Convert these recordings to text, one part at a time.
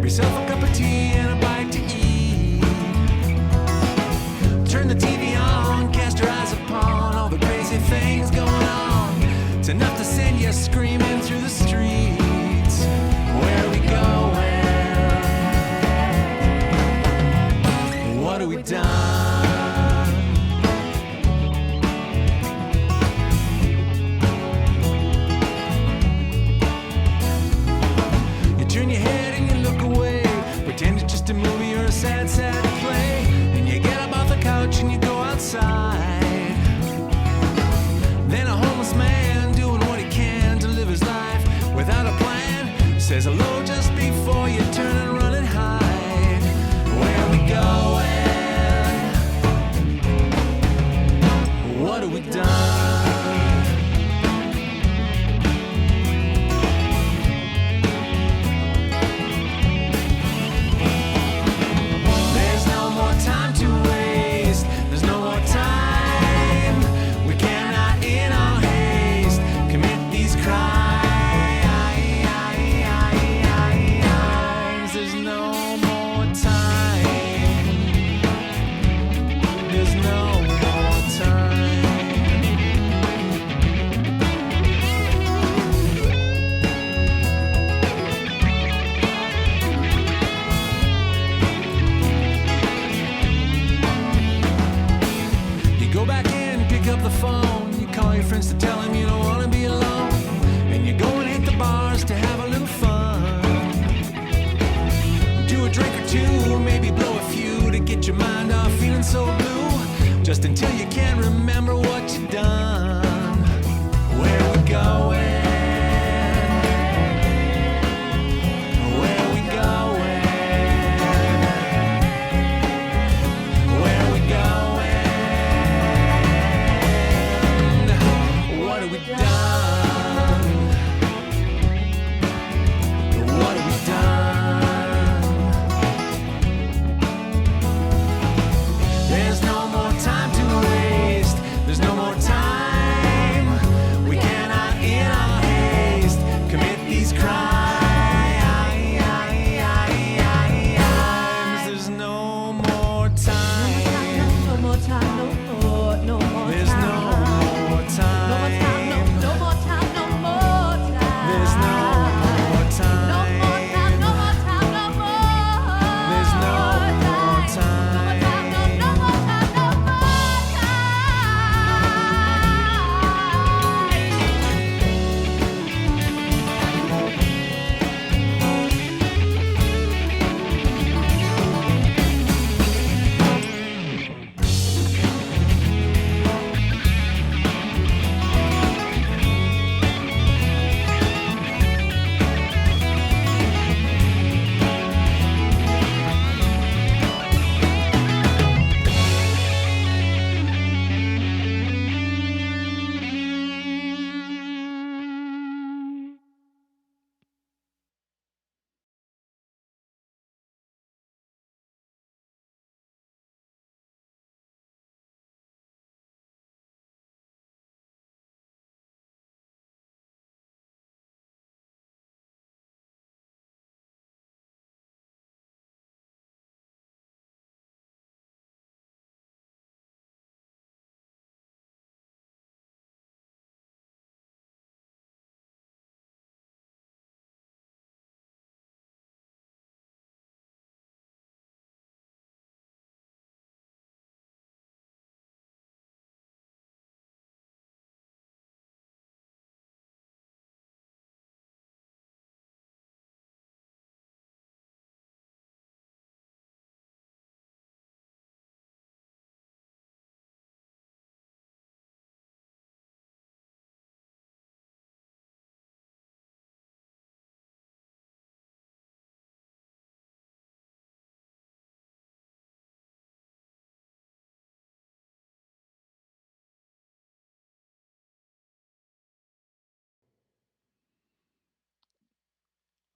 yourself a cup of tea and a bite to eat. Turn the TV on, cast your eyes upon all the crazy things going on. It's enough to send you screaming through the streets. Where are we going? What have we done? Turn your head and you look away, pretend it's just a movie or a sad, sad play. Then you get up off the couch and you go outside. Then a homeless man doing what he can to live his life without a plan says hello just before you turn and run and hide. Where are we going? What have we done? To tell him you don't want to be alone, and you go and hit the bars to have a little fun. Do a drink or two, maybe blow a few to get your mind off feeling so blue, just until you can't remember what you've done. Where are we going? Where are we going? Where are we going? What have we done? What have we done? There's no more time to waste. There's no more time. We cannot in our haste commit these crimes. There's no more time. No more time, no more, no more There's time. no more time. No more time, no more time, no more time. There's no more time. No more time, no more time, no more. There's no more time. No more time, no more time, no more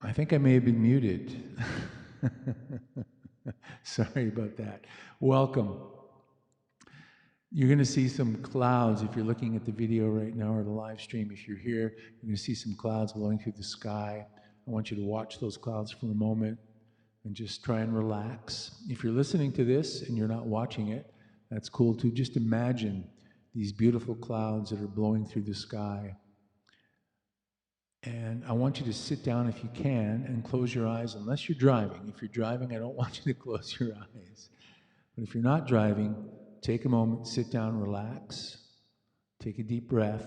I think I may have been muted. Sorry about that. Welcome. You're going to see some clouds if you're looking at the video right now, or the live stream. If you're here, you're going to see some clouds blowing through the sky. I want you to watch those clouds for a moment. and just try and relax. If you're listening to this and you're not watching it, that's cool too. Just imagine these beautiful clouds that are blowing through the sky. And I want you to sit down if you can and close your eyes, unless you're driving. If you're driving, I don't want you to close your eyes. But if you're not driving, take a moment, sit down, relax, take a deep breath.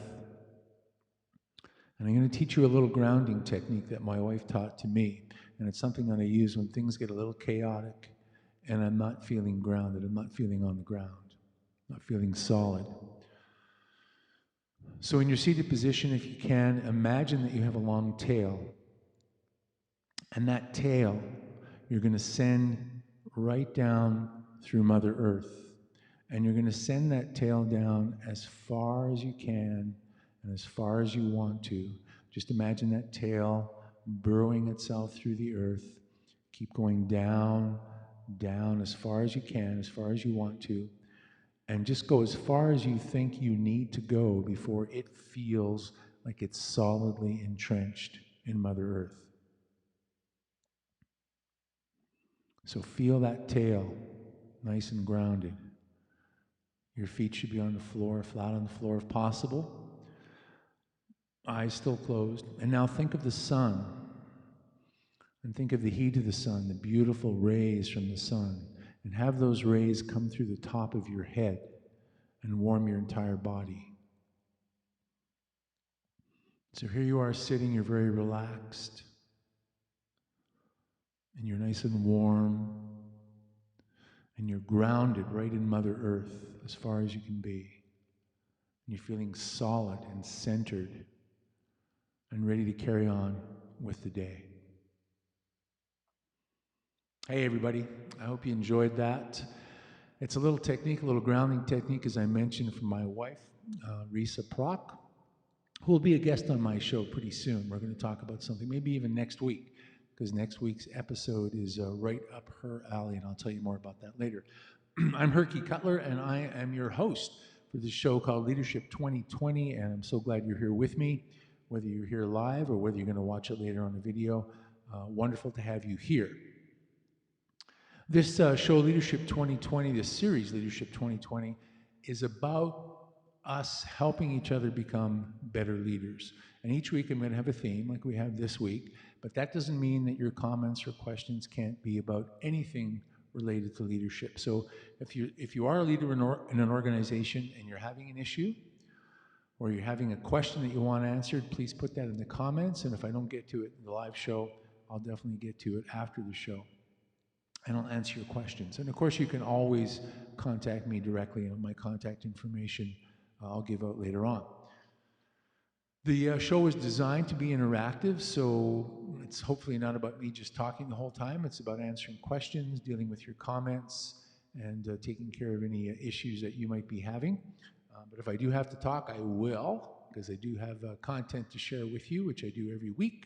And I'm going to teach you a little grounding technique that my wife taught to me. And it's something that I use when things get a little chaotic and I'm not feeling grounded, I'm not feeling on the ground, not feeling solid. So in your seated position, if you can, imagine that you have a long tail. And that tail, you're going to send right down through Mother Earth. And you're going to send that tail down as far as you can and as far as you want to. Just imagine that tail burrowing itself through the earth. Keep going down, down as far as you can, as far as you want to. And just go as far as you think you need to go before it feels like it's solidly entrenched in Mother Earth. So feel that tail nice and grounded. Your feet should be on the floor, flat on the floor if possible. Eyes still closed. And now think of the sun. And think of the heat of the sun, the beautiful rays from the sun. And have those rays come through the top of your head and warm your entire body. So here you are sitting, you're very relaxed. And you're nice and warm. And you're grounded right in Mother Earth as far as you can be. And you're feeling solid and centered and ready to carry on with the day. Hey everybody, I hope you enjoyed that. It's a little technique, a little grounding technique, as I mentioned, from my wife, Risa Prock, who will be a guest on my show pretty soon. We're going to talk about something, maybe even next week, because next week's episode is right up her alley, and I'll tell you more about that later. I'm Herky Cutler, and I am your host for this show called Leadership 2020, and I'm so glad you're here with me, whether you're here live or whether you're going to watch it later on the video. Wonderful to have you here. This show, Leadership 2020, this series, Leadership 2020, is about us helping each other become better leaders. And each week I'm going to have a theme like we have this week, but that doesn't mean that your comments or questions can't be about anything related to leadership. So if you are a leader in an organization and you're having an issue, or you're having a question that you want answered, please put that in the comments, and if I don't get to it in the live show, I'll definitely get to it after the show. And I'll answer your questions. And of course, you can always contact me directly, and my contact information I'll give out later on. The show is designed to be interactive, so it's hopefully not about me just talking the whole time. It's about answering questions, dealing with your comments, and taking care of any issues that you might be having. But if I do have to talk, I will, because I do have content to share with you, which I do every week.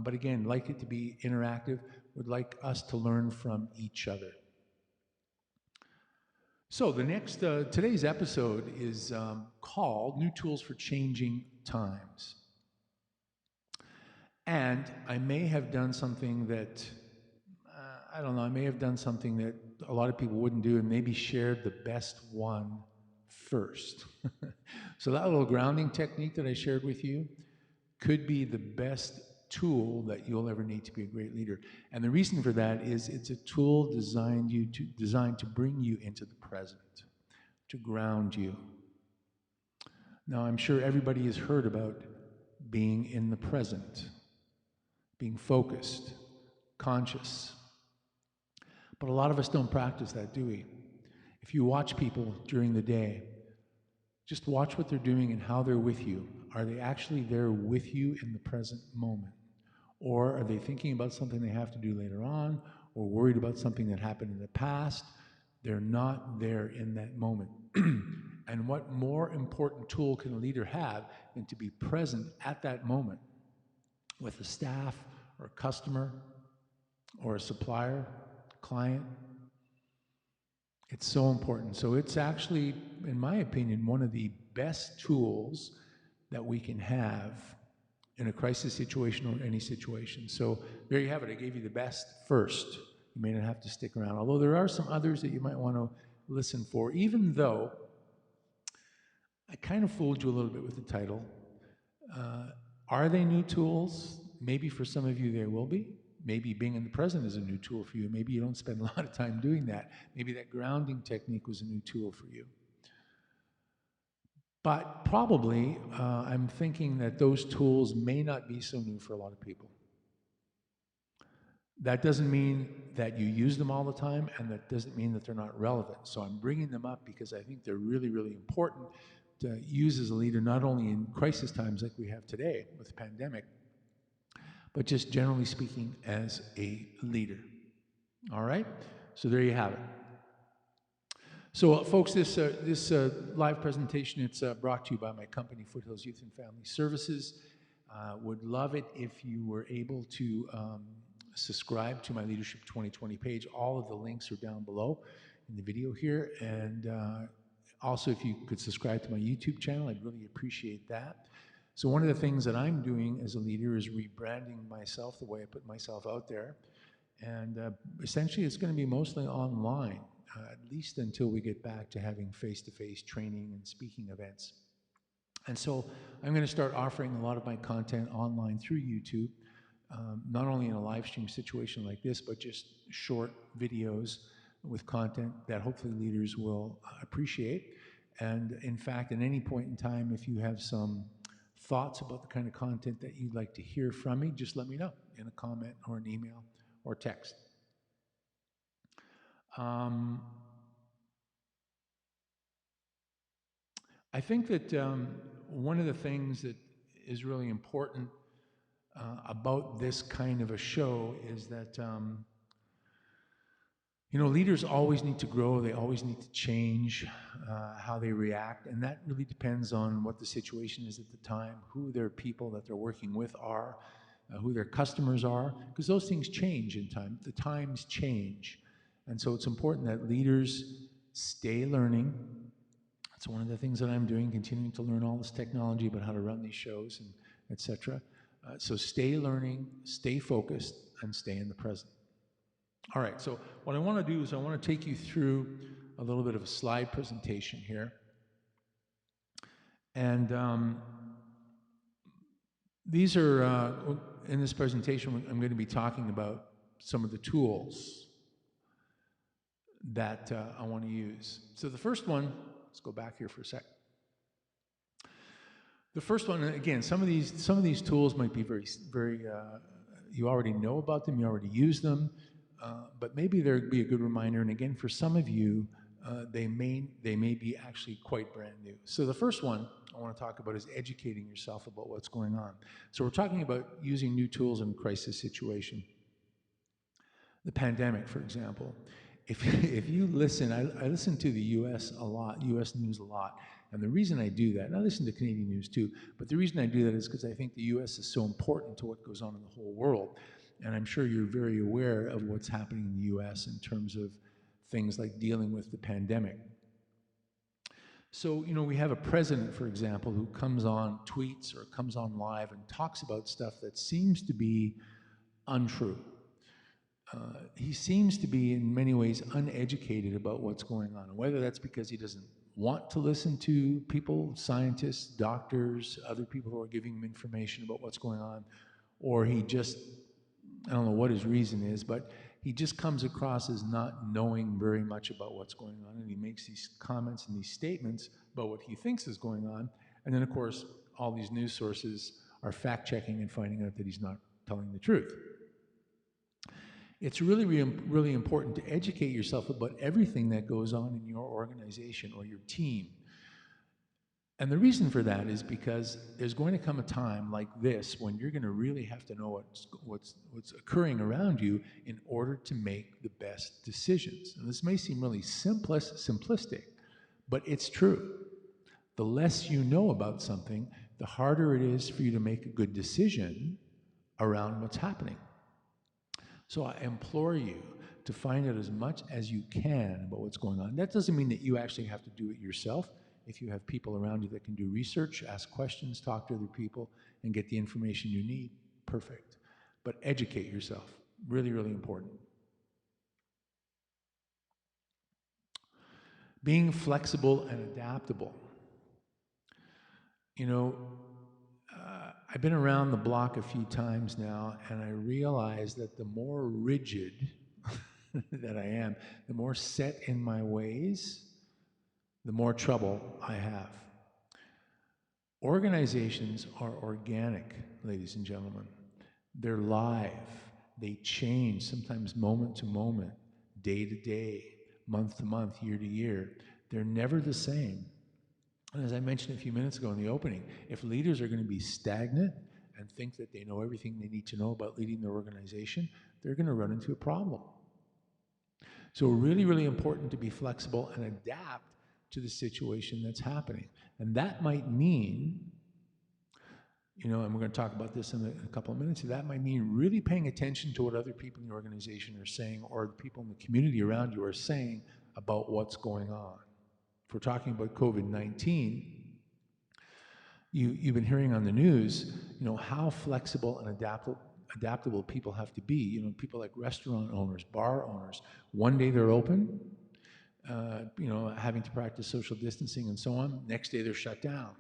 But again, like it to be interactive, would like us to learn from each other. So today's episode is called New Tools for Changing Times. And I may have done something that, I may have done something that a lot of people wouldn't do and maybe shared the best one first. So that little grounding technique that I shared with you could be the best tool that you'll ever need to be a great leader. And the reason for that is it's a tool designed to bring you into the present, to ground you. Now, I'm sure everybody has heard about being in the present, being focused, conscious. But a lot of us don't practice that, do we? If you watch people during the day, just watch what they're doing and how they're with you. Are they actually there with you in the present moment? Or are they thinking about something they have to do later on, or worried about something that happened in the past? They're not there in that moment. And what more important tool can a leader have than to be present at that moment with a staff or a customer or a supplier, client? It's so important. So it's actually, in my opinion, one of the best tools that we can have in a crisis situation or any situation. So there you have it. I gave you the best first. You may not have to stick around, although there are some others that you might want to listen for, even though I kind of fooled you a little bit with the title. Are they new tools? Maybe for some of you there will be. Maybe being in the present is a new tool for you. Maybe you don't spend a lot of time doing that. Maybe that grounding technique was a new tool for you. But probably, I'm thinking that those tools may not be so new for a lot of people. That doesn't mean that you use them all the time, and that doesn't mean that they're not relevant. So I'm bringing them up because I think they're really, really important to use as a leader, not only in crisis times like we have today with the pandemic, but just generally speaking as a leader. All right? So there you have it. So, folks, this live presentation, it's brought to you by my company, Foothills Youth and Family Services. Would love it if you were able to subscribe to my Leadership 2020 page. All of the links are down below in the video here. And also, if you could subscribe to my YouTube channel, I'd really appreciate that. So one of the things that I'm doing as a leader is rebranding myself, the way I put myself out there. And essentially, it's going to be mostly online, at least until we get back to having face-to-face training and speaking events. And so I'm going to start offering a lot of my content online through YouTube, not only in a live stream situation like this, but just short videos with content that hopefully leaders will appreciate. And in fact, at any point in time, if you have some thoughts about the kind of content that you'd like to hear from me, just let me know in a comment or an email or text. I think that one of the things that is really important about this kind of a show is that you know, leaders always need to grow, they always need to change how they react, and that really depends on what the situation is at the time, who their people that they're working with are, who their customers are, because those things change in time. The times change. And so it's important that leaders stay learning. That's one of the things that I'm doing, continuing to learn all this technology about how to run these shows and etc. So stay learning, stay focused, and stay in the present. All right, so what I want to do is I want to take you through a little bit of a slide presentation here. And these are, in this presentation, I'm going to be talking about some of the tools that I want to use. So the first one, let's go back here for a sec. The first one, again, some of these tools might be very, you already know about them, you already use them. But maybe there'd be a good reminder, and again, for some of you, they may be actually quite brand new. So the first one I want to talk about is educating yourself about what's going on. So we're talking about using new tools in a crisis situation. The pandemic, for example. If you listen, I listen to the U.S. a lot, U.S. news a lot, and the reason I do that, and I listen to Canadian news too, but the reason I do that is because I think the U.S. is so important to what goes on in the whole world. And I'm sure you're very aware of what's happening in the U.S. in terms of things like dealing with the pandemic. So, you know, we have a president, for example, who comes on tweets or comes on live and talks about stuff that seems to be untrue. He seems to be, in many ways, uneducated about what's going on. And whether that's because he doesn't want to listen to people, scientists, doctors, other people who are giving him information about what's going on, or he just, I don't know what his reason is, but he just comes across as not knowing very much about what's going on, and he makes these comments and these statements about what he thinks is going on, and then of course all these news sources are fact-checking and finding out that he's not telling the truth. It's really, really important to educate yourself about everything that goes on in your organization or your team. And the reason for that is because there's going to come a time like this when you're going to really have to know what's occurring around you in order to make the best decisions. And this may seem really simplistic, but it's true. The less you know about something, the harder it is for you to make a good decision around what's happening. So I implore you to find out as much as you can about what's going on. That doesn't mean that you actually have to do it yourself. If you have people around you that can do research, ask questions, talk to other people, and get the information you need, perfect. But educate yourself. Really, really important. Being flexible and adaptable. You know, I've been around the block a few times now, and I realize that the more rigid that I am, the more set in my ways, the more trouble I have. Organizations are organic, ladies and gentlemen. They're live. They change, sometimes moment to moment, day to day, month to month, year to year. They're never the same. And as I mentioned a few minutes ago in the opening, if leaders are going to be stagnant and think that they know everything they need to know about leading their organization, they're going to run into a problem. So really, really important to be flexible and adapt to the situation that's happening. And that might mean, you know, and we're going to talk about this in a couple of minutes, that might mean really paying attention to what other people in the organization are saying or the people in the community around you are saying about what's going on. If we're talking about COVID-19, you've been hearing on the news, you know, how flexible and adaptable people have to be. You know, people like restaurant owners, bar owners, one day they're open, you know, having to practice social distancing and so on. Next day they're shut down.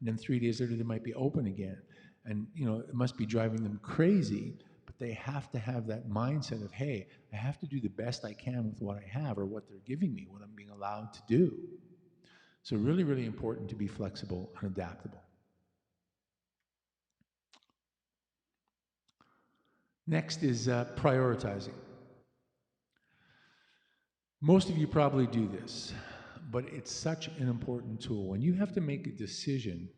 And then 3 days later they might be open again. And, you know, it must be driving them crazy, but they have to have that mindset of, hey, I have to do the best I can with what I have or what they're giving me, what I'm being allowed to do. So really, really important to be flexible and adaptable. Next is prioritizing. Most of you probably do this, but it's such an important tool. When you have to make a decision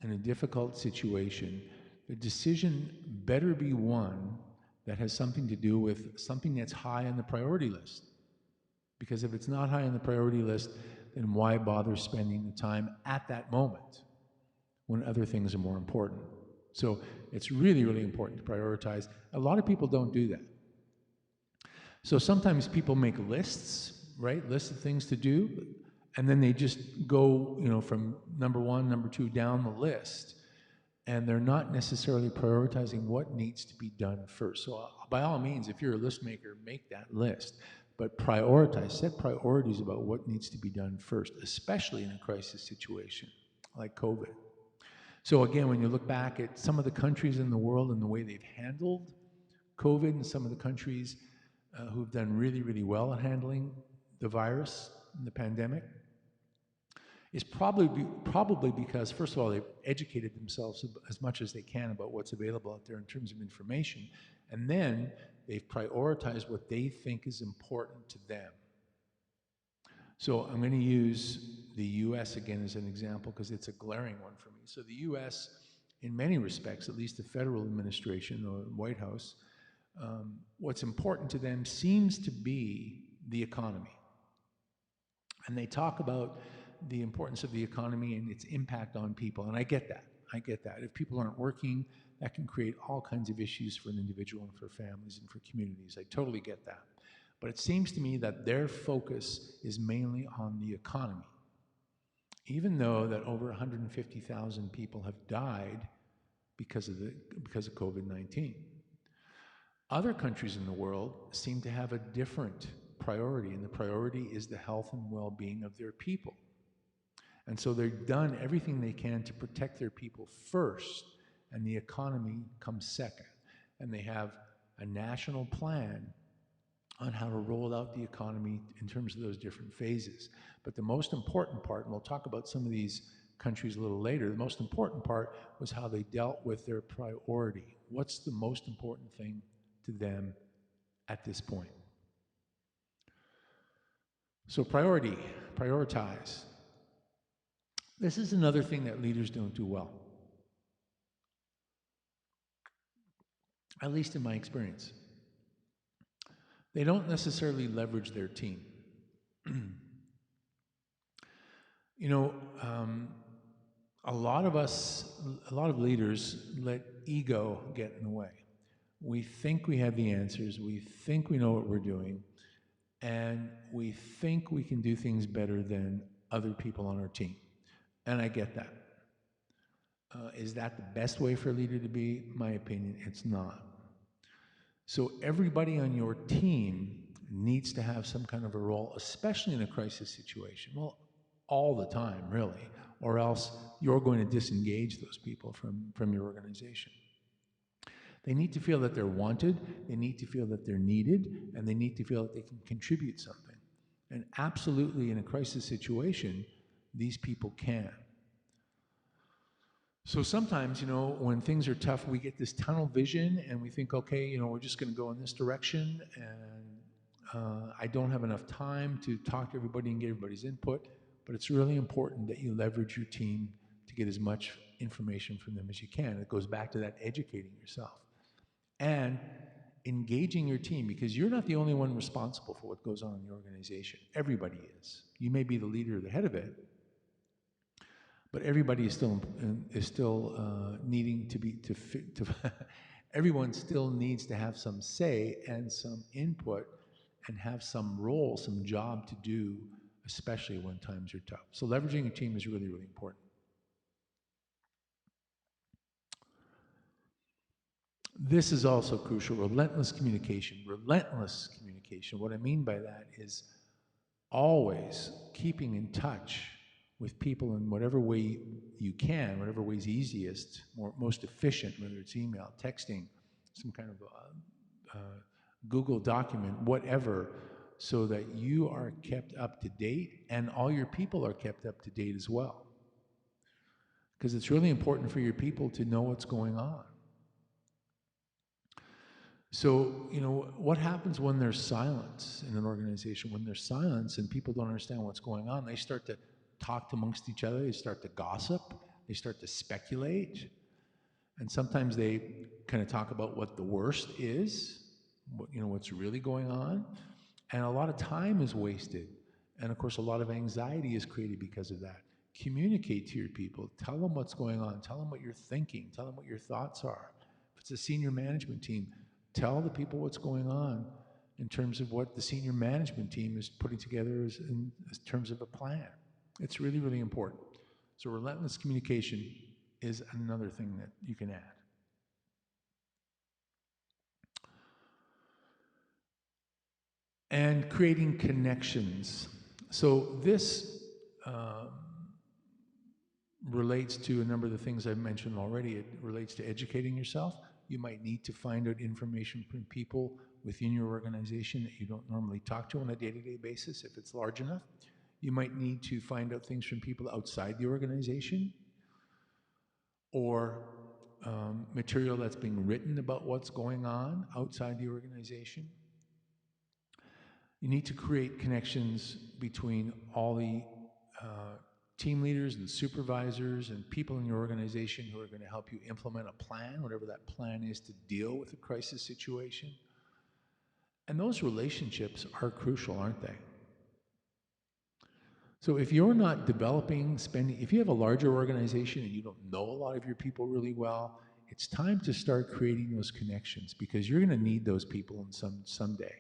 in a difficult situation, the decision better be one that has something to do with something that's high on the priority list. Because if it's not high on the priority list, then why bother spending the time at that moment when other things are more important? So it's really, really important to prioritize. A lot of people don't do that. So sometimes people make lists, right? Lists of things to do, and then they just go, you know, from number one, number two down the list, and they're not necessarily prioritizing what needs to be done first. So by all means, if you're a list maker, make that list, but prioritize, set priorities about what needs to be done first, especially in a crisis situation like COVID. So again, when you look back at some of the countries in the world and the way they've handled COVID, and some of the countries who've done really, really well at handling the virus and the pandemic, is probably because, first of all, they've educated themselves as much as they can about what's available out there in terms of information, and then they've prioritized what they think is important to them. So I'm going to use the US again as an example because it's a glaring one for me. So the US, in many respects, at least the federal administration or White House, what's important to them seems to be the economy. And they talk about the importance of the economy and its impact on people. And I get that. I get that. If people aren't working, that can create all kinds of issues for an individual and for families and for communities. I totally get that. But it seems to me that their focus is mainly on the economy. Even though that over 150,000 people have died because of COVID-19. Other countries in the world seem to have a different priority, and the priority is the health and well-being of their people. And so they've done everything they can to protect their people first, and the economy comes second. And they have a national plan on how to roll out the economy in terms of those different phases. But the most important part, and we'll talk about some of these countries a little later, the most important part was how they dealt with their priority. What's the most important thing to them at this point? So prioritize. This is another thing that leaders don't do well, at least in my experience. They don't necessarily leverage their team. You know, a lot of leaders let ego get in the way. We think we have the answers, we think we know what we're doing, and we think we can do things better than other people on our team. And I get that. Is that the best way for a leader to be? My opinion, it's not. So everybody on your team needs to have some kind of a role, especially in a crisis situation. Well, all the time, really, or else you're going to disengage those people from your organization. They need to feel that they're wanted, they need to feel that they're needed, and they need to feel that they can contribute something. And absolutely, in a crisis situation, these people can. So sometimes, when things are tough, we get this tunnel vision and we think, okay, we're just going to go in this direction, and I don't have enough time to talk to everybody and get everybody's input. But it's really important that you leverage your team to get as much information from them as you can. It goes back to that educating yourself and engaging your team, because you're not the only one responsible for what goes on in the organization. Everybody is. You may be the leader or the head of it, but everybody is still needing to be everyone still needs to have some say and some input and have some role, some job to do, especially when times are tough. So leveraging your team is really, really important. This is also crucial, relentless communication. Relentless communication. What I mean by that is always keeping in touch with people in whatever way you can, whatever way is easiest, most efficient, whether it's email, texting, some kind of Google document, whatever, so that you are kept up to date and all your people are kept up to date as well. Because it's really important for your people to know what's going on. So, what happens when there's silence in an organization? When there's silence and people don't understand what's going on, they start to talk amongst each other, they start to gossip, they start to speculate, and sometimes they kind of talk about what the worst is, what's really going on, and a lot of time is wasted, and of course a lot of anxiety is created because of that. Communicate to your people, tell them what's going on, tell them what you're thinking, tell them what your thoughts are. If it's a senior management team, tell the people what's going on in terms of what the senior management team is putting together in terms of a plan. It's really, really important. So relentless communication is another thing that you can add. And creating connections. So this relates to a number of the things I've mentioned already. It relates to educating yourself. You might need to find out information from people within your organization that you don't normally talk to on a day-to-day basis if it's large enough. You might need to find out things from people outside the organization, or material that's being written about what's going on outside the organization. You need to create connections between all the team leaders and supervisors and people in your organization who are going to help you implement a plan, whatever that plan is, to deal with a crisis situation. And those relationships are crucial, aren't they? So if you're not developing, if you have a larger organization and you don't know a lot of your people really well, it's time to start creating those connections, because you're going to need those people someday.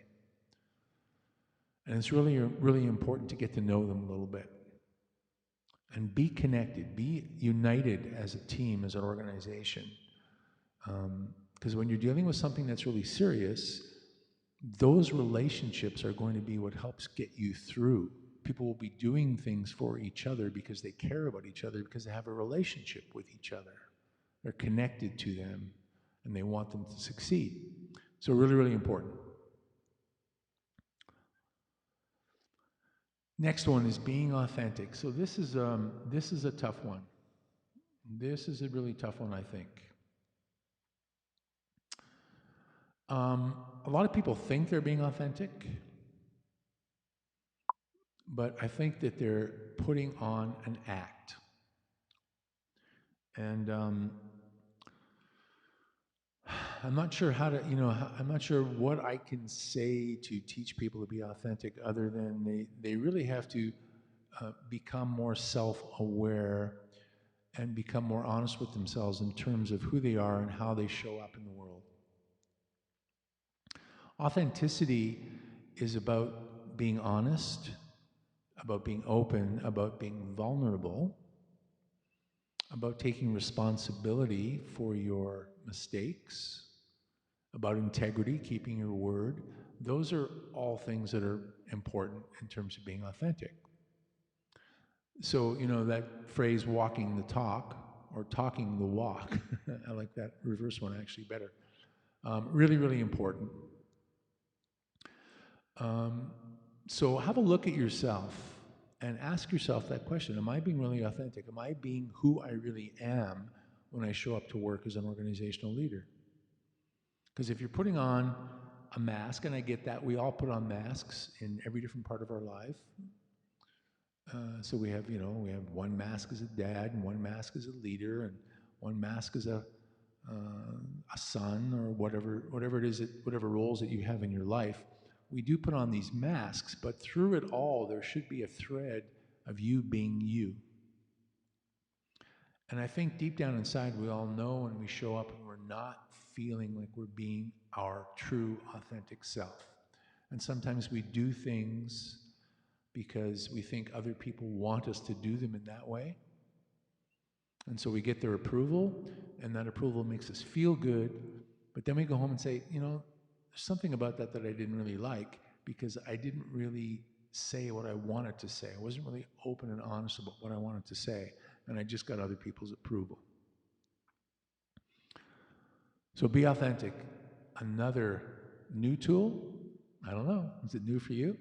And it's really, really important to get to know them a little bit. And be connected, be united as a team, as an organization. Because when you're dealing with something that's really serious, those relationships are going to be what helps get you through. People will be doing things for each other because they care about each other, because they have a relationship with each other. They're connected to them and they want them to succeed. So really, really important. Next one is being authentic. So this is a tough one. This is a really tough one, I think. A lot of people think they're being authentic, but I think that they're putting on an act. And I'm not sure how to, I'm not sure what I can say to teach people to be authentic, other than they really have to become more self-aware and become more honest with themselves in terms of who they are and how they show up in the world. Authenticity is about being honest, about being open, about being vulnerable, about taking responsibility for your mistakes, about integrity, keeping your word. Those are all things that are important in terms of being authentic. So, that phrase, walking the talk or talking the walk, I like that reverse one actually better. Really, really important. So have a look at yourself and ask yourself that question. Am I being really authentic? Am I being who I really am when I show up to work as an organizational leader? Because if you're putting on a mask, and I get that, we all put on masks in every different part of our life. So we have one mask as a dad, and one mask as a leader, and one mask as a son, or whatever it is, whatever roles that you have in your life. We do put on these masks, but through it all, there should be a thread of you being you. And I think deep down inside, we all know when we show up and we're not feeling like we're being our true, authentic self. And sometimes we do things because we think other people want us to do them in that way. And so we get their approval, and that approval makes us feel good. But then we go home and say, there's something about that I didn't really like, because I didn't really say what I wanted to say. I wasn't really open and honest about what I wanted to say, and I just got other people's approval. So be authentic. Another new tool, I don't know, is it new for you?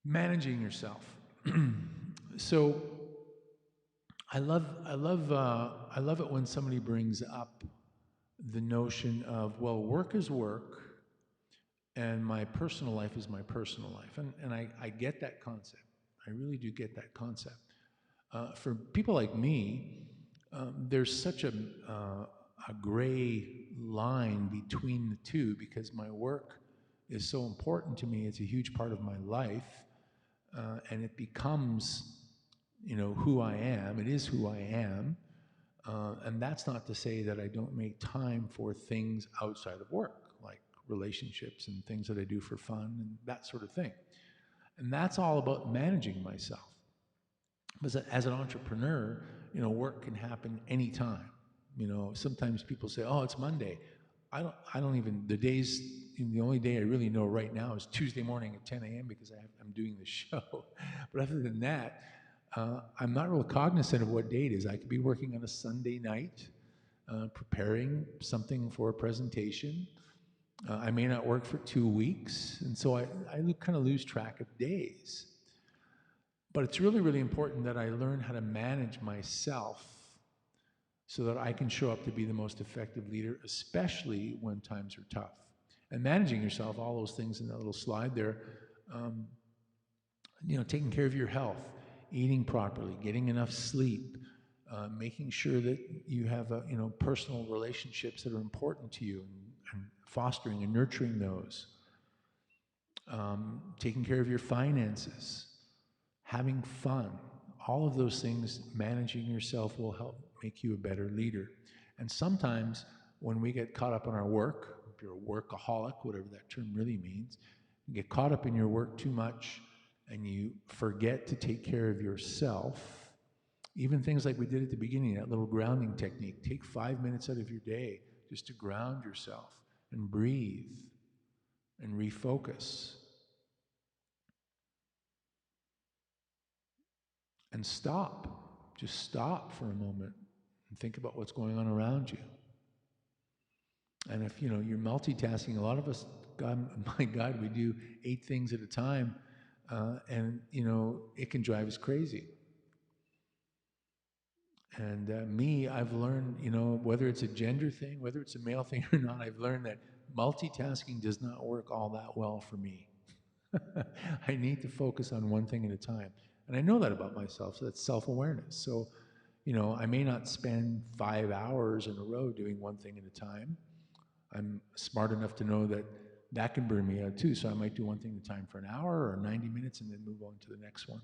Managing yourself. So I love it when somebody brings up the notion of, well, work is work, and my personal life is my personal life. And I get that concept. I really do get that concept. For people like me, there's such a gray line between the two, because my work is so important to me. It's a huge part of my life, and it becomes, who I am. It is who I am. And that's not to say that I don't make time for things outside of work, like relationships and things that I do for fun and that sort of thing. And that's all about managing myself. Because as an entrepreneur, work can happen anytime. Sometimes people say, "Oh, it's Monday." I don't even, the only day I really know right now is Tuesday morning at 10 a.m. because I'm doing the show. But other than that, I'm not real cognizant of what day it is. I could be working on a Sunday night, preparing something for a presentation. I may not work for 2 weeks, and so I kind of lose track of days. But it's really, really important that I learn how to manage myself so that I can show up to be the most effective leader, especially when times are tough. And managing yourself, all those things in that little slide there, taking care of your health, eating properly, getting enough sleep, making sure that you have personal relationships that are important to you, and fostering and nurturing those, taking care of your finances, having fun. All of those things, managing yourself, will help make you a better leader. And sometimes when we get caught up in our work, if you're a workaholic, whatever that term really means, you get caught up in your work too much and you forget to take care of yourself. Even things like we did at the beginning, that little grounding technique. Take 5 minutes out of your day just to ground yourself and breathe and refocus. And stop. Just stop for a moment and think about what's going on around you. And if you're multitasking, a lot of us, my God, we do 8 things at a time, and it can drive us crazy. And I've learned, whether it's a gender thing, whether it's a male thing or not, I've learned that multitasking does not work all that well for me. I need to focus on one thing at a time. And I know that about myself, so that's self-awareness. So, I may not spend 5 hours in a row doing one thing at a time. I'm smart enough to know that can burn me out too, so I might do one thing at a time for an hour or 90 minutes and then move on to the next one.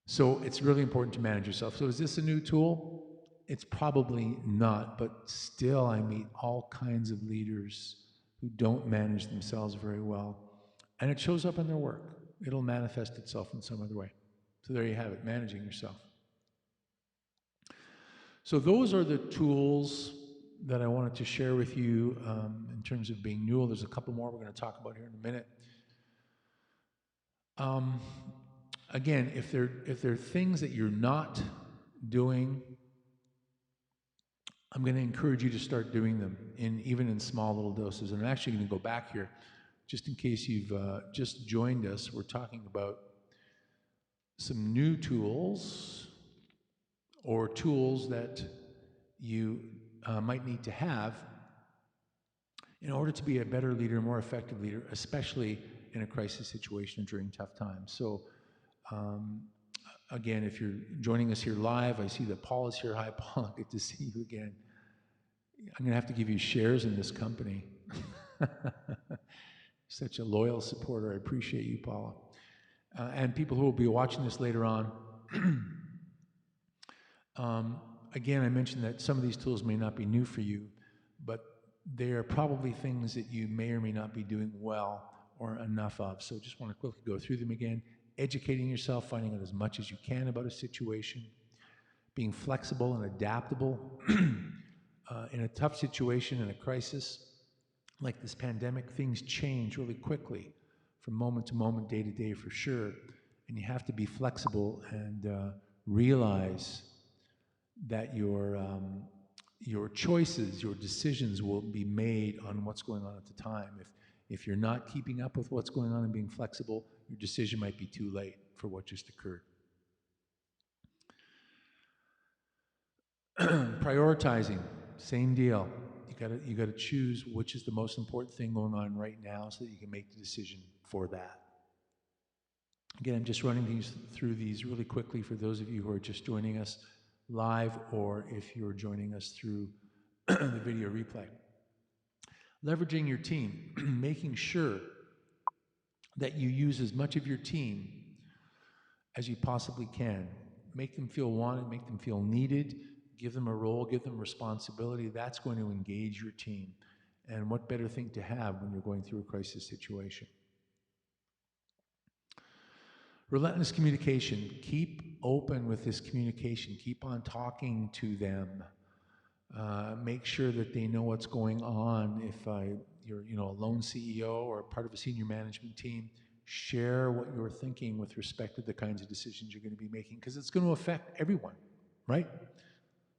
So it's really important to manage yourself. So is this a new tool? It's probably not, but still I meet all kinds of leaders who don't manage themselves very well. And it shows up in their work. It'll manifest itself in some other way. So there you have it, managing yourself. So those are the tools that I wanted to share with you in terms of being new. There's a couple more we're going to talk about here in a minute. Again, if there are things that you're not doing, I'm going to encourage you to start doing them, even in small little doses. And I'm actually going to go back here, just in case you've just joined us. We're talking about some new tools, or tools that you might need to have in order to be a better leader, more effective leader, especially in a crisis situation during tough times. So again, if you're joining us here live, I see that Paul is here. Hi, Paul. Good to see you again. I'm going to have to give you shares in this company. Such a loyal supporter. I appreciate you, Paula. And people who will be watching this later on. Again, I mentioned that some of these tools may not be new for you, but they are probably things that you may or may not be doing well or enough of. So just want to quickly go through them again. Educating yourself, finding out as much as you can about a situation, being flexible and adaptable in a tough situation, in a crisis like this pandemic. Things change really quickly from moment to moment, day to day, for sure. And you have to be flexible and realize that your choices, your decisions will be made on what's going on at the time. If you're not keeping up with what's going on and being flexible, your decision might be too late for what just occurred. Prioritizing, same deal. You gotta choose which is the most important thing going on right now so that you can make the decision for that. Again, I'm just running through these really quickly for those of you who are just joining us live, or if you're joining us through the video replay. Leveraging your team, making sure that you use as much of your team as you possibly can. Make them feel wanted, make them feel needed, give them a role, give them responsibility. That's going to engage your team. And what better thing to have when you're going through a crisis situation? Relentless communication. Keep open with this communication. Keep on talking to them. Make sure that they know what's going on. If you're a lone CEO or part of a senior management team, share what you're thinking with respect to the kinds of decisions you're going to be making, because it's going to affect everyone, right?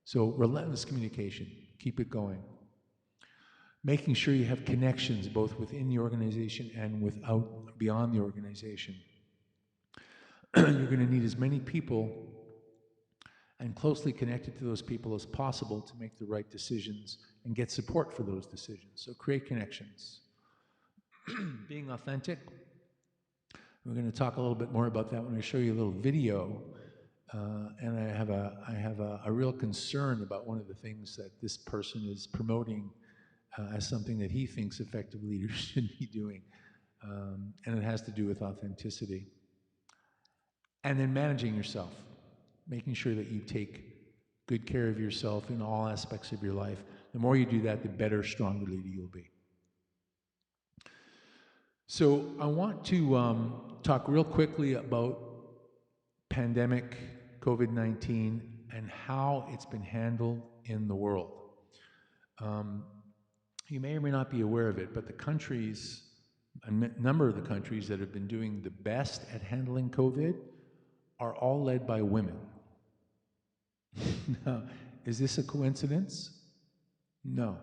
So relentless communication. Keep it going. Making sure you have connections both within the organization and beyond the organization. You're going to need as many people and closely connected to those people as possible to make the right decisions and get support for those decisions. So create connections. Being authentic. We're going to talk a little bit more about that when I show you a little video. And I have a real concern about one of the things that this person is promoting as something that he thinks effective leaders should be doing. And it has to do with authenticity. And then managing yourself, making sure that you take good care of yourself in all aspects of your life. The more you do that, the better, stronger leader you'll be. So I want to talk real quickly about pandemic, COVID-19, and how it's been handled in the world. You may or may not be aware of it, but a number of the countries that have been doing the best at handling COVID are all led by women. Now, is this a coincidence? No.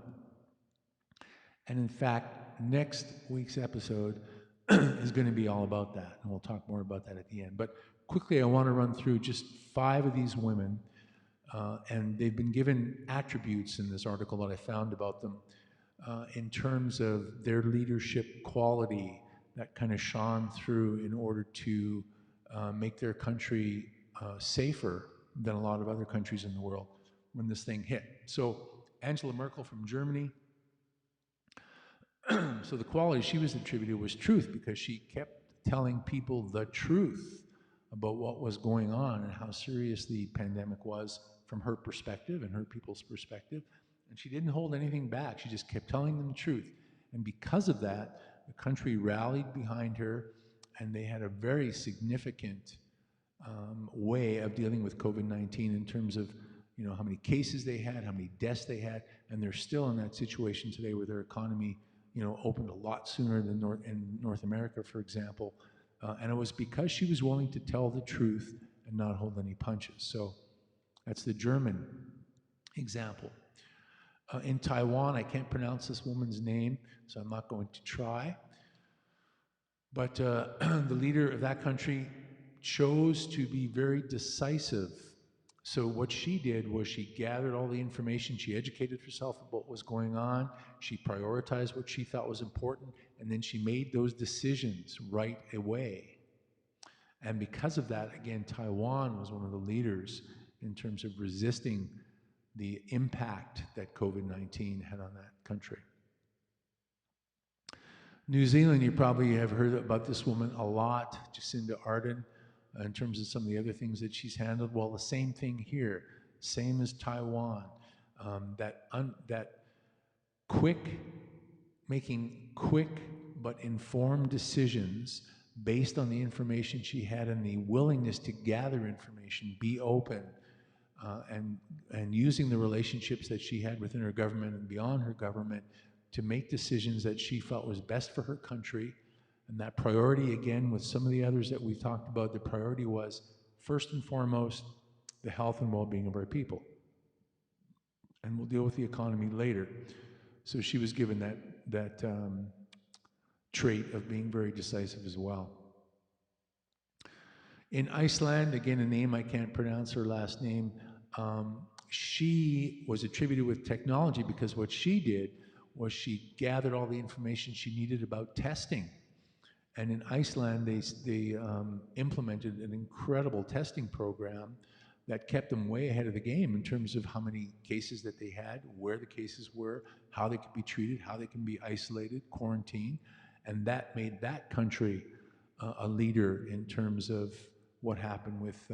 And in fact, next week's episode is going to be all about that, and we'll talk more about that at the end. But quickly, I want to run through just 5 of these women, and they've been given attributes in this article that I found about them in terms of their leadership quality that kind of shone through in order to make their country safer than a lot of other countries in the world when this thing hit. So Angela Merkel from Germany. So the quality she was attributed was truth, because she kept telling people the truth about what was going on and how serious the pandemic was from her perspective and her people's perspective. And she didn't hold anything back. She just kept telling them the truth. And because of that, the country rallied behind her, and they had a very significant way of dealing with COVID-19 in terms of, you know, how many cases they had, how many deaths they had, and they're still in that situation today where their economy, you know, opened a lot sooner than North America, for example. And it was because she was willing to tell the truth and not hold any punches. So that's the German example. In Taiwan, I can't pronounce this woman's name, so I'm not going to try. But the leader of that country chose to be very decisive. So what she did was she gathered all the information, she educated herself about what was going on, she prioritized what she thought was important, and then she made those decisions right away. And because of that, again, Taiwan was one of the leaders in terms of resisting the impact that COVID-19 had on that country. New Zealand, you probably have heard about this woman a lot, Jacinda Ardern, in terms of some of the other things that she's handled. Well, the same thing here, same as Taiwan. That making quick but informed decisions based on the information she had and the willingness to gather information, be open, and using the relationships that she had within her government and beyond her government to make decisions that she felt was best for her country. And that priority, again, with some of the others that we've talked about, the priority was, first and foremost, the health and well-being of our people. And we'll deal with the economy later. So she was given that trait of being very decisive as well. In Iceland, again, a name I can't pronounce, her last name, she was attributed with technology because what she did was she gathered all the information she needed about testing. And in Iceland, they implemented an incredible testing program that kept them way ahead of the game in terms of how many cases that they had, where the cases were, how they could be treated, how they can be isolated, quarantined. And that made that country a leader in terms of what happened with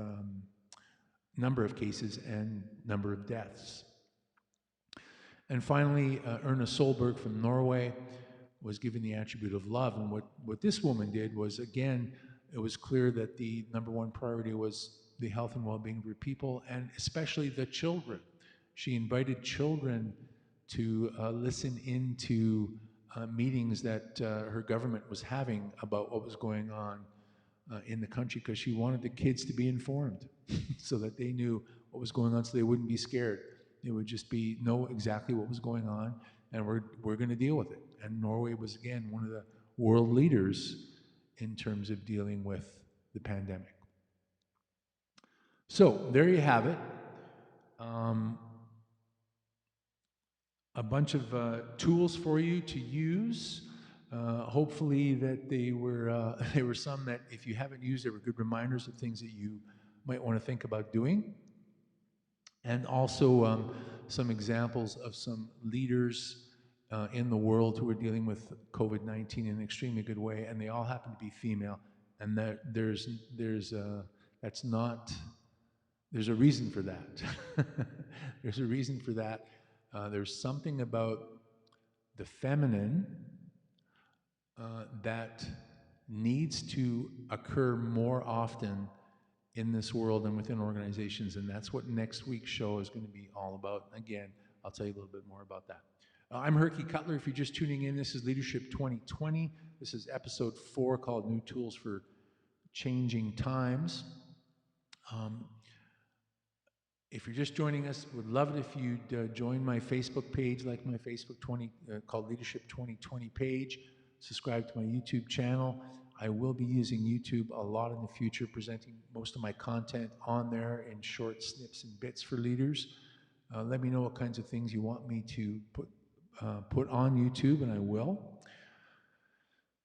number of cases and number of deaths. And finally, Erna Solberg from Norway was given the attribute of love. And what this woman did was, again, it was clear that the number one priority was the health and well-being of her people, and especially the children. She invited children to listen into meetings that her government was having about what was going on in the country, because she wanted the kids to be informed so that they knew what was going on, so they wouldn't be scared. They would just know exactly what was going on, and we're going to deal with it. And Norway was, again, one of the world leaders in terms of dealing with the pandemic. So there you have it. A bunch of tools for you to use. Hopefully that they were some that, if you haven't used, they were good reminders of things that you might want to think about doing. And also some examples of some leaders in the world who are dealing with COVID-19 in an extremely good way, and they all happen to be female. And there's a reason for that. There's a reason for that. There's something about the feminine that needs to occur more often in this world and within organizations, and that's what next week's show is going to be all about. Again, I'll tell you a little bit more about that. I'm Herky Cutler. If you're just tuning in, this is Leadership 2020. This is episode 4, called New Tools for Changing Times. If you're just joining us, would love it if you'd join my Facebook page, like my Facebook called Leadership 2020 page. Subscribe to my YouTube channel. I will be using YouTube a lot in the future, presenting most of my content on there in short snips and bits for leaders. Let me know what kinds of things you want me to put on YouTube, and I will.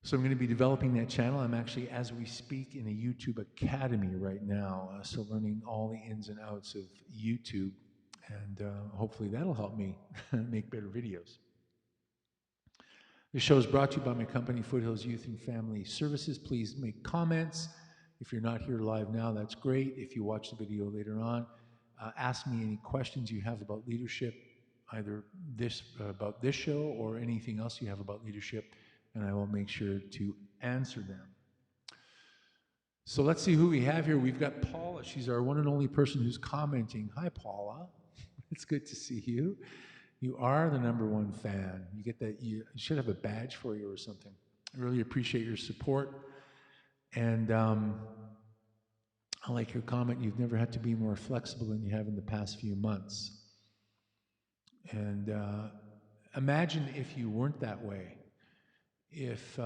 So I'm going to be developing that channel. I'm actually, as we speak, in a YouTube Academy right now, so learning all the ins and outs of YouTube, and hopefully that'll help me make better videos. This show is brought to you by my company, Foothills Youth and Family Services. Please make comments. If you're not here live now, that's great. If you watch the video later on, ask me any questions you have about leadership. either this about this show or anything else you have about leadership, and I will make sure to answer them. So let's see who we have here. We've got Paula. She's our one and only person who's commenting. Hi, Paula. It's good to see you. You are the #1 fan. You get that. You should have a badge for you or something. I really appreciate your support. And I like your comment. You've never had to be more flexible than you have in the past few months. And imagine if you weren't that way. If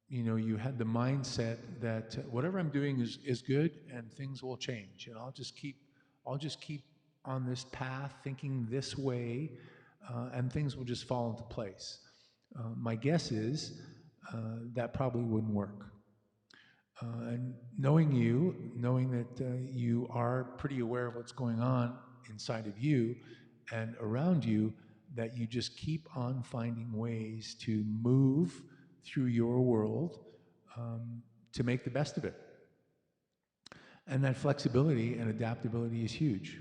you had the mindset that whatever I'm doing is good and things will change, and I'll just keep on this path, thinking this way, and things will just fall into place. My guess is that probably wouldn't work. And knowing that you are pretty aware of what's going on inside of you and around you, that you just keep on finding ways to move through your world to make the best of it. And that flexibility and adaptability is huge.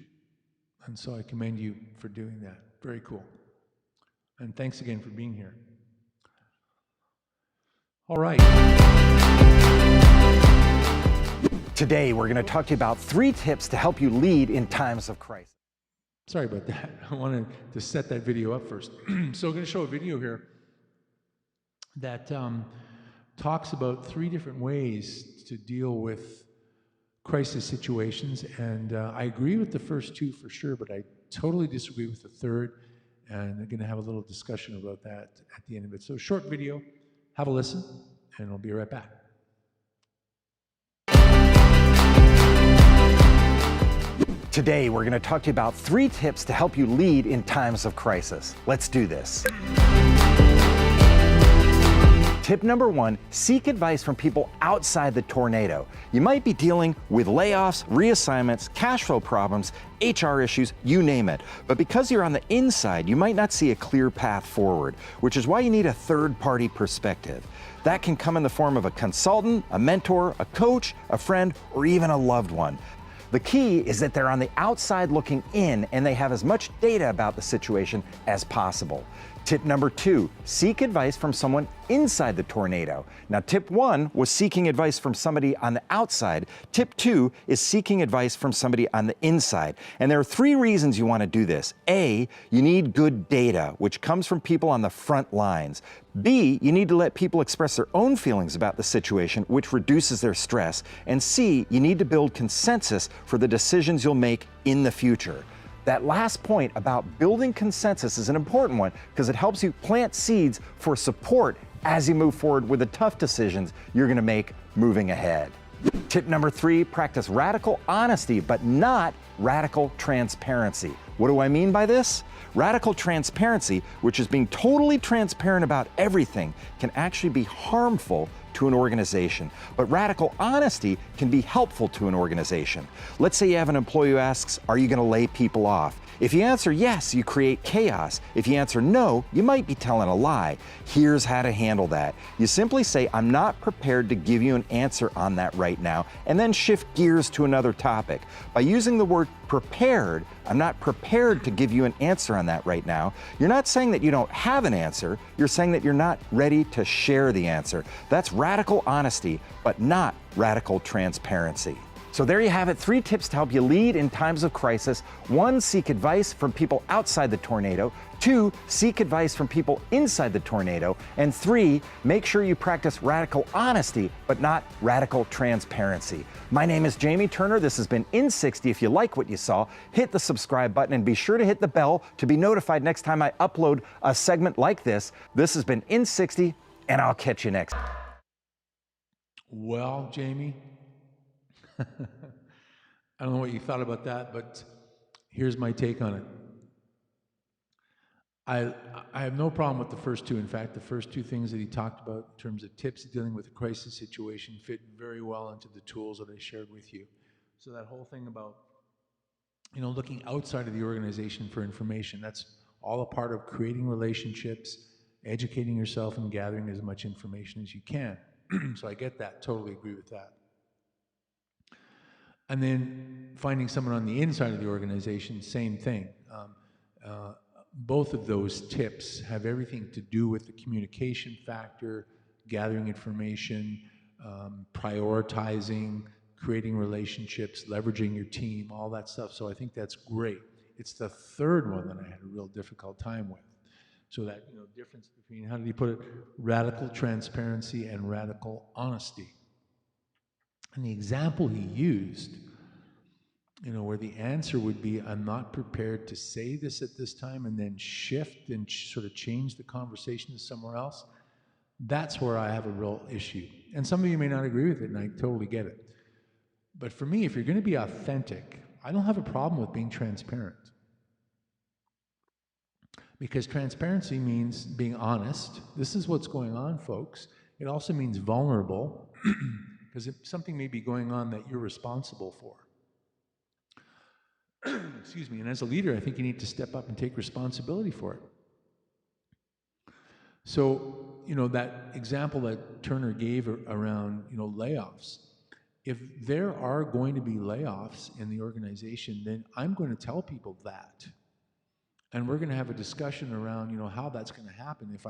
And so I commend you for doing that. Very cool. And thanks again for being here. All right. Today, we're going to talk to you about 3 tips to help you lead in times of crisis. Sorry about that. I wanted to set that video up first. So I'm going to show a video here that talks about 3 different ways to deal with crisis situations. And I agree with the first 2 for sure, but I totally disagree with the third. And I'm going to have a little discussion about that at the end of it. So short video, have a listen, and I'll be right back. Today, we're going to talk to you about 3 tips to help you lead in times of crisis. Let's do this. Tip number 1, seek advice from people outside the tornado. You might be dealing with layoffs, reassignments, cash flow problems, HR issues, you name it. But because you're on the inside, you might not see a clear path forward, which is why you need a third-party perspective. That can come in the form of a consultant, a mentor, a coach, a friend, or even a loved one. The key is that they're on the outside looking in and they have as much data about the situation as possible. Tip number 2, seek advice from someone inside the tornado. Now, tip 1 was seeking advice from somebody on the outside. Tip 2 is seeking advice from somebody on the inside. And there are 3 reasons you want to do this. A, you need good data, which comes from people on the front lines. B, you need to let people express their own feelings about the situation, which reduces their stress. And C, you need to build consensus for the decisions you'll make in the future. That last point about building consensus is an important one because it helps you plant seeds for support as you move forward with the tough decisions you're going to make moving ahead. Tip number 3, practice radical honesty, but not radical transparency. What do I mean by this? Radical transparency, which is being totally transparent about everything, can actually be harmful to an organization. But radical honesty can be helpful to an organization. Let's say you have an employee who asks, are you going to lay people off? If you answer yes, you create chaos. If you answer no, you might be telling a lie. Here's how to handle that. You simply say, I'm not prepared to give you an answer on that right now, and then shift gears to another topic. By using the word prepared, I'm not prepared to give you an answer on that right now. You're not saying that you don't have an answer. You're saying that you're not ready to share the answer. That's radical honesty, but not radical transparency. So there you have it, 3 tips to help you lead in times of crisis. 1, seek advice from people outside the tornado. 2, seek advice from people inside the tornado. And 3, make sure you practice radical honesty, but not radical transparency. My name is Jamie Turner. This has been In 60. If you like what you saw, hit the subscribe button and be sure to hit the bell to be notified next time I upload a segment like this. This has been In 60, and I'll catch you next. Well, Jamie, I don't know what you thought about that, but here's my take on it. I have no problem with the first 2. In fact, the first 2 things that he talked about in terms of tips dealing with a crisis situation fit very well into the tools that I shared with you. So that whole thing about, looking outside of the organization for information, that's all a part of creating relationships, educating yourself, and gathering as much information as you can. So I get that, totally agree with that. And then finding someone on the inside of the organization, same thing. Both of those tips have everything to do with the communication factor, gathering information, prioritizing, creating relationships, leveraging your team, all that stuff. So I think that's great. It's the third one that I had a real difficult time with. So that, difference between, how did he put it, radical transparency and radical honesty. And the example he used, where the answer would be, I'm not prepared to say this at this time, and then shift and sort of change the conversation to somewhere else. That's where I have a real issue. And some of you may not agree with it, and I totally get it. But for me, if you're going to be authentic, I don't have a problem with being transparent. Because transparency means being honest. This is what's going on, folks. It also means vulnerable, because something may be going on that you're responsible for. Excuse me. And as a leader, I think you need to step up and take responsibility for it. So, that example that Turner gave around, layoffs. If there are going to be layoffs in the organization, then I'm going to tell people that. And we're going to have a discussion around, how that's going to happen if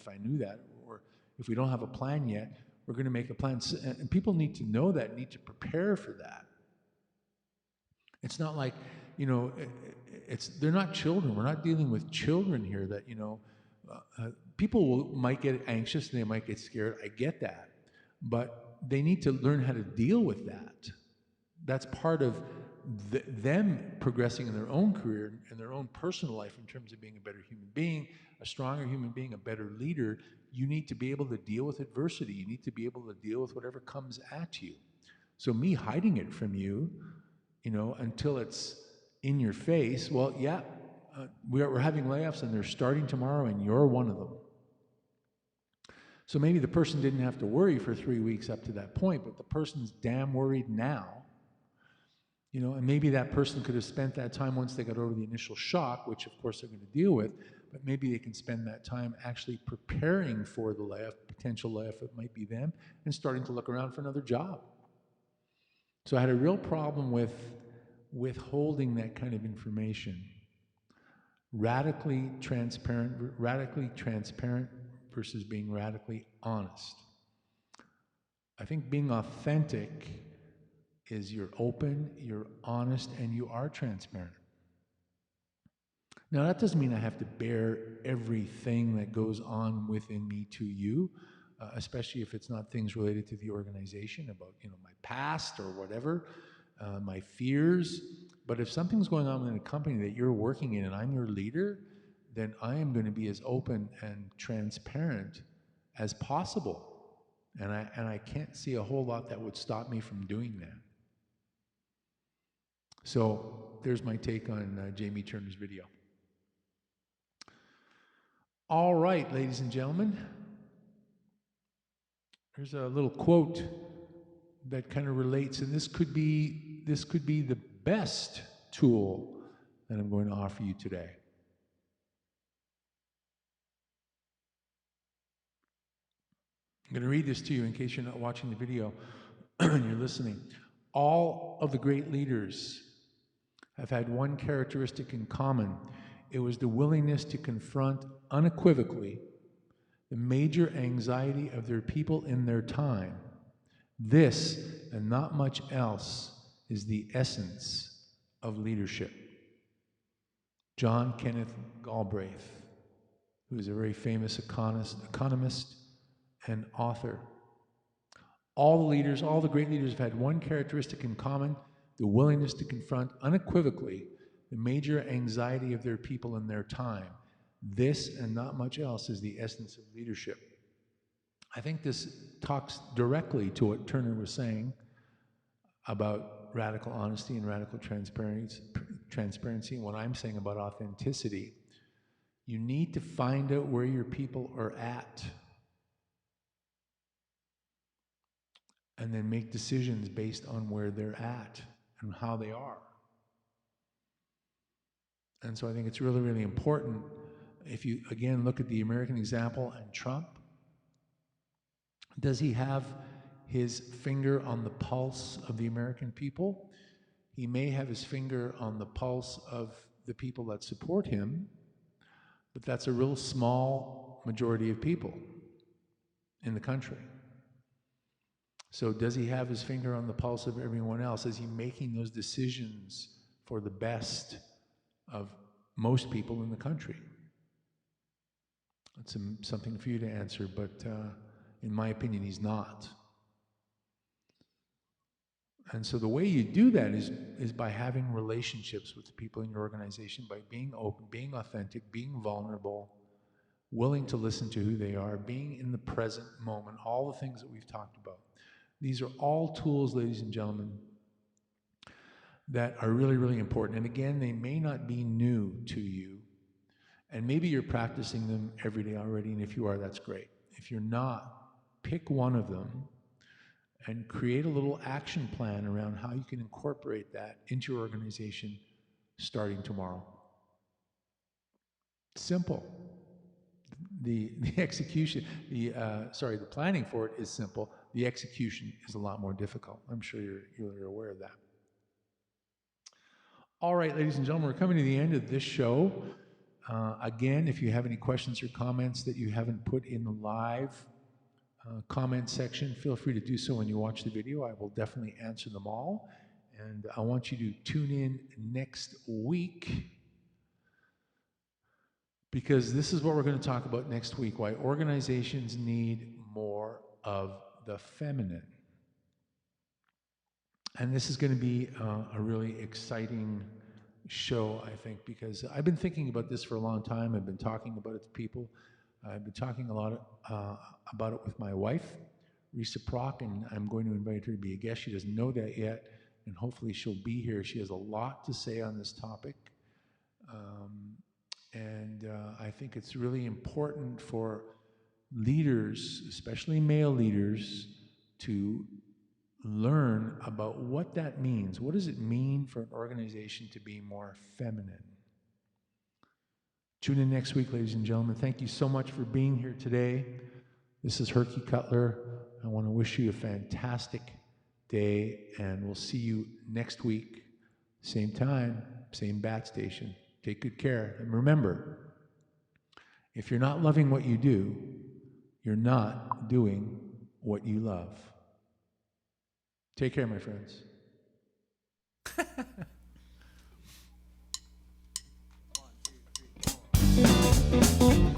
I knew that, or if we don't have a plan yet, we're going to make a plan. And people need to know that, need to prepare for that. It's not like, they're not children. We're not dealing with children here that, people might get anxious, they might get scared. I get that. But they need to learn how to deal with that. That's part of them progressing in their own career and their own personal life in terms of being a better human being, a stronger human being, a better leader. You need to be able to deal with adversity. You need to be able to deal with whatever comes at you. So me hiding it from you, until it's in your face, well, yeah, we're having layoffs and they're starting tomorrow and you're one of them. So maybe the person didn't have to worry for 3 weeks up to that point, but the person's damn worried now. And maybe that person could have spent that time once they got over the initial shock, which of course they're going to deal with, but maybe they can spend that time actually preparing for the layoff, potential layoff, it might be them, and starting to look around for another job. So I had a real problem with withholding that kind of information. Radically transparent versus being radically honest. I think being authentic is you're open, you're honest, and you are transparent. Now that doesn't mean I have to bear everything that goes on within me to you, especially if it's not things related to the organization, about my past or whatever, my fears. But if something's going on within a company that you're working in and I'm your leader, then I am going to be as open and transparent as possible. And I can't see a whole lot that would stop me from doing that. So there's my take on Jamie Turner's video. All right, ladies and gentlemen. There's a little quote that kind of relates, and this could be the best tool that I'm going to offer you today. I'm going to read this to you in case you're not watching the video and you're listening. All of the great leaders have had one characteristic in common. It was the willingness to confront unequivocally the major anxiety of their people in their time. This, and not much else, is the essence of leadership. John Kenneth Galbraith, who is a very famous economist and author. All the leaders, all the great leaders have had one characteristic in common: the willingness to confront unequivocally the major anxiety of their people in their time. This and not much else is the essence of leadership. I think this talks directly to what Turner was saying about radical honesty and radical transparency, and what I'm saying about authenticity. You need to find out where your people are at, and then make decisions based on where they're at and how they are. And so I think it's really, really important. If you, again, look at the American example and Trump, does he have his finger on the pulse of the American people? He may have his finger on the pulse of the people that support him, but that's a real small majority of people in the country. So does he have his finger on the pulse of everyone else? Is he making those decisions for the best of most people in the country? That's something for you to answer, but in my opinion, he's not. And so the way you do that is by having relationships with the people in your organization, by being open, being authentic, being vulnerable, willing to listen to who they are, being in the present moment, all the things that we've talked about. These are all tools, ladies and gentlemen, that are really, really important. And again, they may not be new to you, and maybe you're practicing them every day already, and if you are, that's great. If you're not, pick one of them and create a little action plan around how you can incorporate that into your organization starting tomorrow. Simple. The execution, the planning for it is simple. The execution is a lot more difficult. I'm sure you're aware of that. All right, ladies and gentlemen, we're coming to the end of this show. Again, if you have any questions or comments that you haven't put in the live comment section, feel free to do so when you watch the video. I will definitely answer them all. And I want you to tune in next week, because this is what we're going to talk about next week, why organizations need more of the feminine. And this is going to be a really exciting show, I think, because I've been thinking about this for a long time. I've been talking about it to people. I've been talking a lot about it with my wife, Risa Prock, and I'm going to invite her to be a guest. She doesn't know that yet, and hopefully she'll be here. She has a lot to say on this topic. And I think it's really important for leaders, especially male leaders, to learn about what that means. What does it mean for an organization to be more feminine? Tune in next week, ladies and gentlemen. Thank you so much for being here today. This is Herky Cutler. I want to wish you a fantastic day, and we'll see you next week. Same time, same bat station. Take good care. And remember, if you're not loving what you do, you're not doing what you love. Take care, my friends. 1, 2, 3, 4.